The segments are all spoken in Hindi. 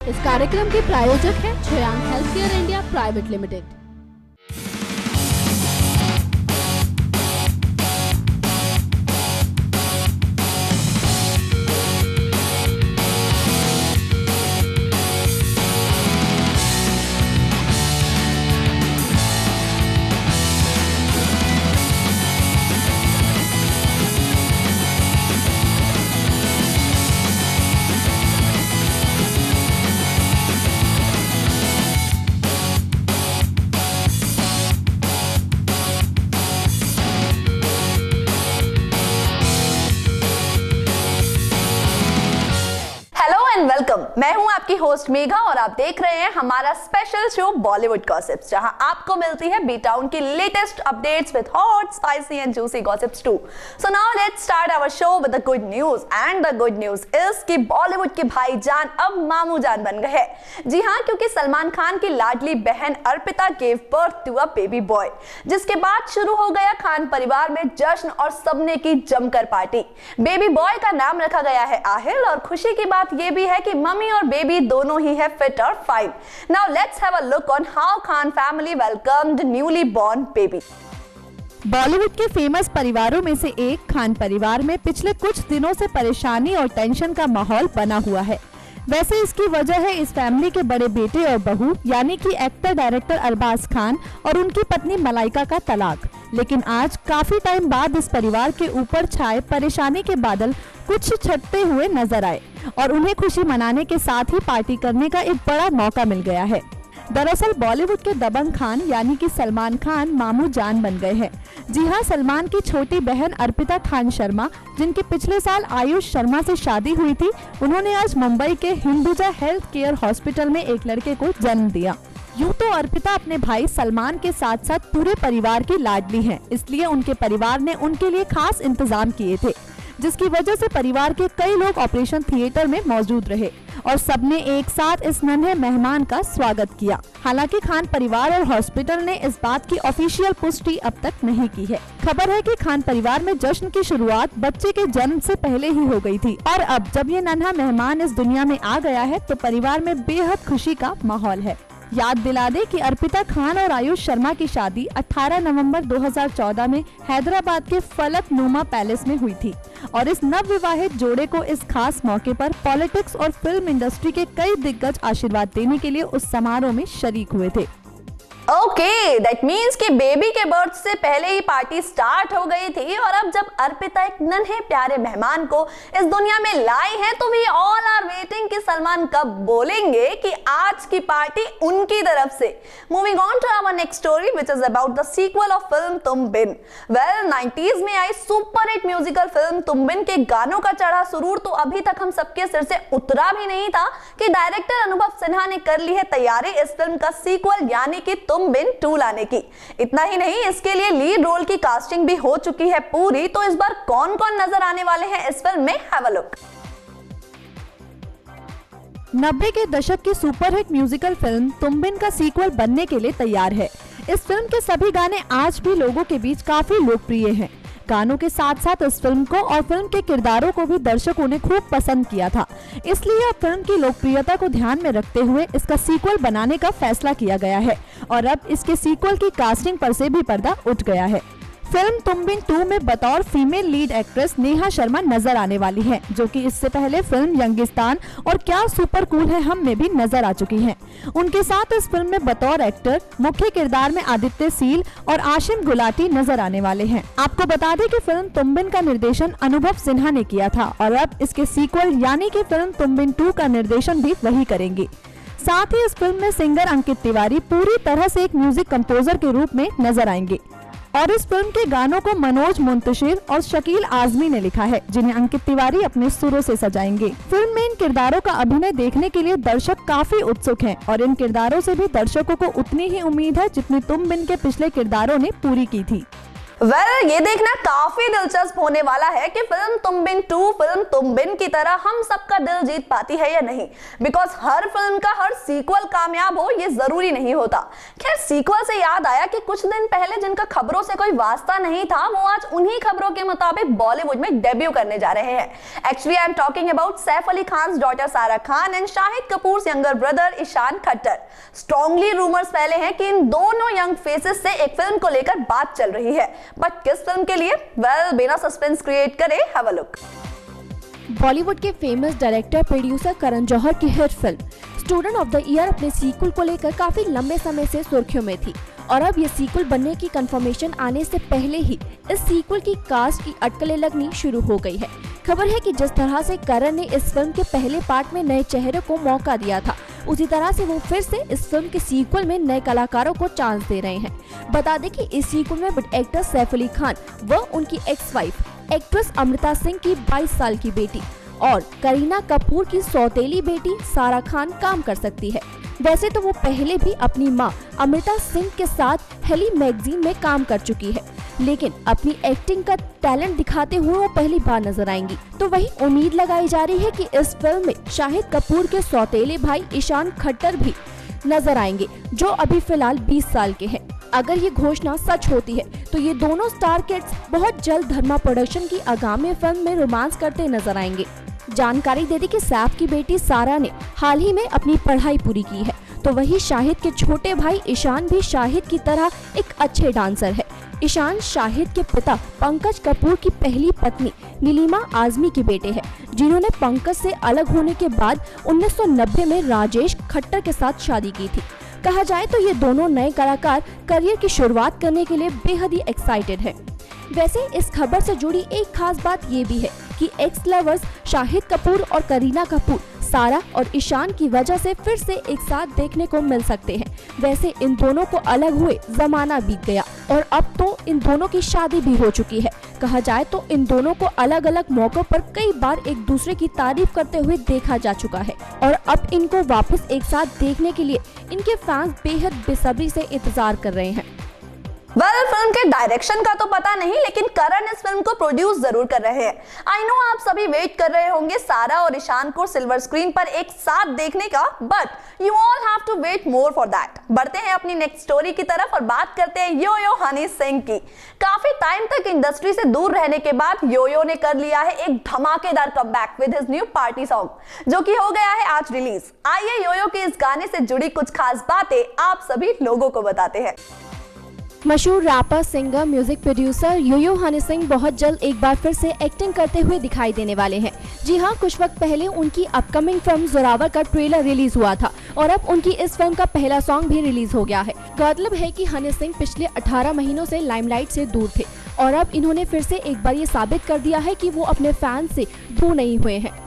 इस कार्यक्रम के प्रायोजक है छयांग healthcare India private limited. Welcome, मैं हूं आपकी होस्ट मेघा और आप देख रहे हैं हमारा स्पेशल शो बॉलीवुड गॉसिप्स, जहां आपको मिलती है बी टाउन की latest updates with hot, spicy and juicy gossips too. So now let's start our show with the good news, and the good news is कि बॉलीवुड के भाईजान अब मामू जान बन गए हैं। जी हां, क्योंकि सलमान खान की लाडली बहन Arpita gave birth to a baby boy, जिसके बाद शुरू हो गया खान परिवार में जश्न और सबने की जमकर पार्टी। बेबी बॉय का नाम रखा गया है आहिल, और खुशी की बात यह भी है कि मम्मी और बेबी दोनों ही है फिट और fine. Now let's have a look on how Khan family welcomed newly born baby. Bollywood के फेमस परिवारों में से एक खान परिवार में पिछले कुछ दिनों से परेशानी और टेंशन का माहौल बना हुआ है। वैसे इसकी वजह है इस फैमिली के बड़े बेटे और बहू यानी कि एक्टर डायरेक्टर अरबाज खान और उनकी पत्नी मलाइका का तलाक। लेकिन आज काफी टाइम बाद इस परिवार के ऊपर छाए परेशानी के बादल कुछ छटते हुए नजर आए और उन्हें खुशी मनाने के साथ ही पार्टी करने का एक बड़ा मौका मिल गया है। दरअसल बॉलीवुड के दबंग खान यानी कि सलमान खान मामू जान बन गए हैं। जी हां, सलमान की छोटी बहन अर्पिता खान शर्मा, जिनकी पिछले साल आयुष शर्मा से शादी हुई थी, उन्होंने आज मुंबई के हिंदुजा हेल्थ केयर हॉस्पिटल में एक लड़के को जन्म दिया। यूं तो अर्पिता अपने भाई सलमान के साथ साथ पूरे परिवार की लाडली हैं, इसलिए उनके परिवार ने उनके लिए खास इंतजाम किए थे, जिसकी वजह से परिवार के कई लोग ऑपरेशन थिएटर में मौजूद रहे और सबने एक साथ इस नन्हे मेहमान का स्वागत किया। हालांकि खान परिवार और हॉस्पिटल ने इस बात की ऑफिशियल पुष्टि अब तक नहीं की है। खबर है कि खान परिवार में जश्न की शुरुआत बच्चे के जन्म से पहले ही हो गई थी और अब जब ये नन्हा मेहमान इस दुनिया में आ गया है तो परिवार में बेहद खुशी का माहौल है। याद दिला दे कि अर्पिता खान और आयुष शर्मा की शादी 18 नवंबर 2014 में हैदराबाद के फलकनुमा पैलेस में हुई थी और इस नवविवाहित जोड़े को इस खास मौके पर पॉलिटिक्स और फिल्म इंडस्ट्री के कई दिग्गज आशीर्वाद देने के लिए उस समारोह में शरीक हुए थे। ओके, दैट मीन्स कि बेबी के बर्थ से पहले ही पार्टी स्टार्ट हो गई थी और अब जब अर्पिता एक नन्हे प्यारे मेहमान को इस दुनिया में लाई है तो वी ऑल आर वेटिंग कि सलमान कब बोलेंगे कि आज की पार्टी उनकी तरफ से। Moving on to our next story which is about the sequel of film Tum Bin. Well, 90s में आई super hit musical film Tum Bin के गानों का चढ़ा सुरूर तो अभी तक हम सबके सिर से उतरा भी नहीं था कि डायरेक्टर अनुभव सिन्हा ने कर ली है तैयारी इस फिल्म का सीक्वल यानी कि तुम बिन 2 लाने की। इतना ही नहीं, इसके लिए लीड रोल की कास्टिंग भी हो चुकी है पूरी। तो इस बार कौन कौन नजर आने वाले हैं इस फिल्म में, हैव अ लुक। 90 के दशक की सुपरहिट म्यूजिकल फिल्म तुम बिन का सीक्वल बनने के लिए तैयार है। इस फिल्म के सभी गाने आज भी लोगों के बीच काफी लोकप्रिय हैं। गानों के साथ साथ इस फिल्म को और फिल्म के किरदारों को भी दर्शकों ने खूब पसंद किया था, इसलिए अब फिल्म की लोकप्रियता को ध्यान में रखते हुए इसका सीक्वल बनाने का फैसला किया गया है और अब इसके सीक्वल की कास्टिंग पर से भी पर्दा उठ गया है। फिल्म तुम बिन 2 में बतौर female lead actress Neha Sharma नजर आने वाली हैं, जो कि इससे पहले फिल्म यंगिस्तान और क्या सुपर कूल है हम में भी नजर आ चुकी हैं। उनके साथ इस फिल्म में बतौर एक्टर मुख्य किरदार में आदित्य सील और आशिम गुलाटी नजर आने वाले हैं। आपको बता दें कि फिल्म तुम बिन का निर्देशन अनुभव सिन्हा ने किया था और अब इसके सीक्वल यानी कि फिल्म तुम बिन 2 का निर्देशन भी वही करेंगे। साथ ही इस फिल्म में सिंगर अंकित तिवारी पूरी तरह से एक म्यूजिक कंपोजर के रूप में नजर आएंगे और इस फिल्म के गानों को मनोज मुंतशिर और शकील आजमी ने लिखा है, जिन्हें अंकित तिवारी अपने सुरों से सजाएंगे। फिल्म में इन किरदारों का अभिनय देखने के लिए दर्शक काफी उत्सुक हैं और इन किरदारों से भी दर्शकों को उतनी ही उम्मीद है जितनी तुम बिन के पिछले किरदारों ने पूरी की थी। ये देखना काफी दिलचस्प होने वाला है कि फिल्म तुम बिन 2 फिल्म तुम बिन की तरह हम सबका दिल जीत पाती है या नहीं, बिकॉज हर फिल्म का हर सीक्वल कामयाब हो ये जरूरी नहीं होता। खैर, सीक्वल से याद आया कि कुछ दिन पहले जिनका खबरों से कोई वास्ता नहीं था वो आज उन्हीं खबरों के मुताबिक बॉलीवुड में डेब्यू करने जा रहे हैं। Actually I am talking about Saif Ali Khan daughter Sara Khan and Shahid Kapoor younger brother Ishaan Khatter. Strongly rumours फैले हैं कि इन दोनों यंग फेसेस से एक फिल्म को लेकर बात चल रही है, बट किस फिल्म के लिए? बिना सस्पेंस क्रिएट करे हैव अ लुक। बॉलीवुड के famous director producer Karan Johar की hit film student of the year अपने सीक्वल को लेकर काफी लंबे समय से सुर्खियों में थी और अब ये सीक्वल बनने की कंफर्मेशन आने से पहले ही इस सीक्वल की कास्ट की अटकलें लगनी शुरू हो गई है। खबर है कि जिस तरह से करण ने इस फिल्म के पहले पार्ट में नए चेहरे को मौका दिया था, उसी तरह से वो फिर से इस फिल्म के सीक्वल में नए कलाकारों को चांस दे रहे हैं। बता दें कि इस सीक्वल में एक्टर सैफ अली खान व उनकी ex wife actress Amrita Singh की 22 साल की बेटी और करीना कपूर की सौतेली बेटी सारा खान काम कर सकती है। वैसे तो वो पहले भी अपनी मां अमृता सिंह के साथ हेली मैगजीन में काम कर चुकी है, लेकिन अपनी एक्टिंग का टैलेंट दिखाते हुए वो पहली बार नजर आएंगी। तो वही उम्मीद लगाई जा रही है कि इस फिल्म में शाहिद कपूर के सौतेले भाई ईशान खट्टर भी नजर आएंगे, जो अभी फिलहाल 20 साल के हैं। अगर ये घोषणा सच होती है तो ये दोनों स्टार किड्स बहुत जल्द धर्मा प्रोडक्शन की आगामी फिल्म में रोमांस करते नजर आएंगे। जानकारी दे दी कि सैफ की बेटी सारा ने हाल ही में अपनी पढ़ाई पूरी की है, तो वही शाहिद के छोटे भाई ईशान भी शाहिद की तरह एक अच्छे डांसर है। ईशान शाहिद के पिता पंकज कपूर की पहली पत्नी नीलिमा आजमी के बेटे हैं, जिन्होंने पंकज से अलग होने के बाद 1990 में राजेश खट्टर के साथ शादी की थी। कहा जाए तो ये दोनों नए कलाकार करियर की शुरुआत करने के लिए बेहद ही एक्साइटेड हैं। वैसे इस खबर से जुड़ी एक खास बात ये भी है कि एक्स लवर्स शाहिद कपूर और करीना कपूर सारा और ईशान की वजह से फिर से एक साथ देखने को मिल सकते हैं। वैसे इन दोनों को अलग हुए जमाना बीत गया और अब तो इन दोनों की शादी भी हो चुकी है। कहा जाए तो इन दोनों को अलग अलग मौकों पर कई बार एक दूसरे की तारीफ करते हुए देखा जा चुका है और अब इनको वापस एक साथ देखने के लिए इनके फैंस बेहद बेसब्री से इंतजार कर रहे हैं। फिल्म के डायरेक्शन का तो पता नहीं, लेकिन करण इस फिल्म को प्रोड्यूस जरूर कर रहे हैं। आई नो आप सभी वेट कर रहे होंगे सारा और ईशान को सिल्वर स्क्रीन पर एक साथ देखने का, but you all have to wait more for that. बढ़ते हैं अपनी नेक्स्ट स्टोरी की तरफ और बात करते हैं यो-यो हनी सिंह की। काफी टाइम तक इंडस्ट्री से दूर रहने के बाद यो-यो ने कर लिया है एक धमाकेदार comeback with his new party song, जो कि हो गया है आज रिलीज। आइए यो-यो के इस गाने से जुड़ी कुछ खास बातें आप सभी लोगों को बताते हैं। मशहूर rapper, singer, music producer yo yo Honey Singh बहुत जल्द एक बार फिर से एक्टिंग करते हुए दिखाई देने वाले हैं। जी हाँ, कुछ वक्त पहले उनकी अपकमिंग फिल्म जोरावर का ट्रेलर रिलीज हुआ था और अब उनकी इस फिल्म का पहला सॉन्ग भी रिलीज हो गया है। गौरतलब है कि हनी सिंह पिछले 18 महीनों से लाइमलाइट से दूर थे और अब इन्होंने फिर से एक बार ये साबित कर दिया है कि वो अपने फैंस से दूर नहीं हुए हैं।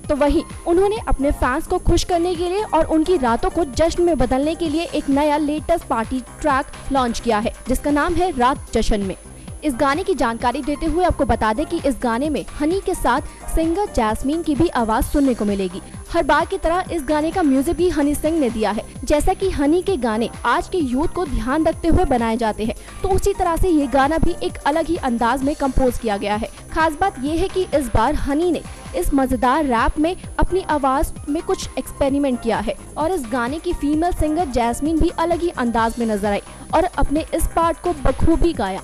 तो वहीं उन्होंने अपने फैंस को खुश करने के लिए और उनकी रातों को जश्न में बदलने के लिए एक नया लेटेस्ट पार्टी ट्रैक लॉन्च किया है, जिसका नाम है रात जश्न में। इस गाने की जानकारी देते हुए आपको बता दें कि इस गाने में हनी के साथ सिंगर जैस्मीन की भी आवाज सुनने को मिलेगी। हर बार की तरह इस गाने का म्यूजिक भी हनी सिंह ने दिया है। जैसा कि हनी के गाने आज के यूथ को ध्यान रखते हुए बनाए जाते हैं, तो उसी तरह से ये गाना भी एक अलग ही अंदाज में कंपोज किया गया है। खास बात ये है कि इस बार हनी ने इस मजेदार रैप में अपनी आवाज में कुछ एक्सपेरिमेंट किया है और इस गाने की फीमेल सिंगर जैस्मीन भी अलग ही अंदाज में नजर आई और अपने इस पार्ट को बखूबी गाया।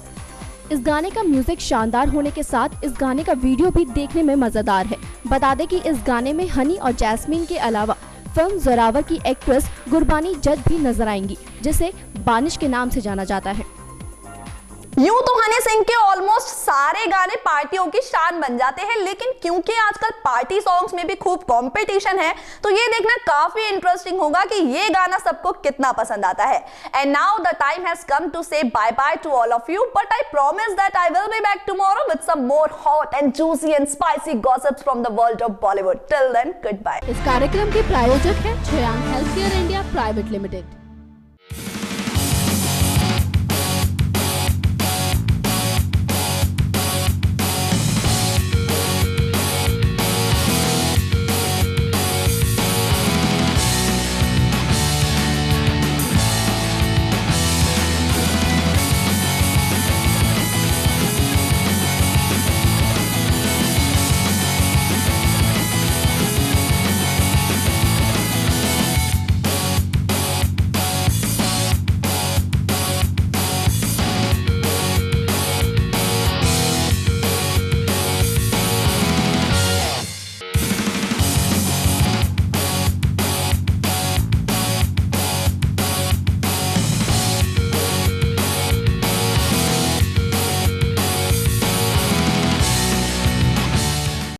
इस गाने का म्यूजिक शानदार होने के साथ इस गाने का वीडियो भी देखने में मजेदार है। बता दें कि इस गाने में हनी और जैस्मीन के अलावा फिल्म जोरावर की एक्ट्रेस गुरबानी जज भी नजर आएंगी, जिसे बानिश के नाम से जाना जाता है। यूं तो हनी सिंह के ऑलमोस्ट सारे गाने पार्टियों की शान बन जाते हैं, लेकिन क्योंकि आजकल पार्टी सॉन्ग्स में भी खूब कंपटीशन है, तो ये देखना काफी इंटरेस्टिंग होगा कि ये गाना सबको कितना पसंद आता है। And now the time has come to say bye bye to all of you, but I promise that I will be back tomorrow with some more hot and juicy and spicy gossips from the world of Bollywood. Till then, good bye. इस कार्यक्रम के प्रायोजक हैं Shreyank health care India private limited.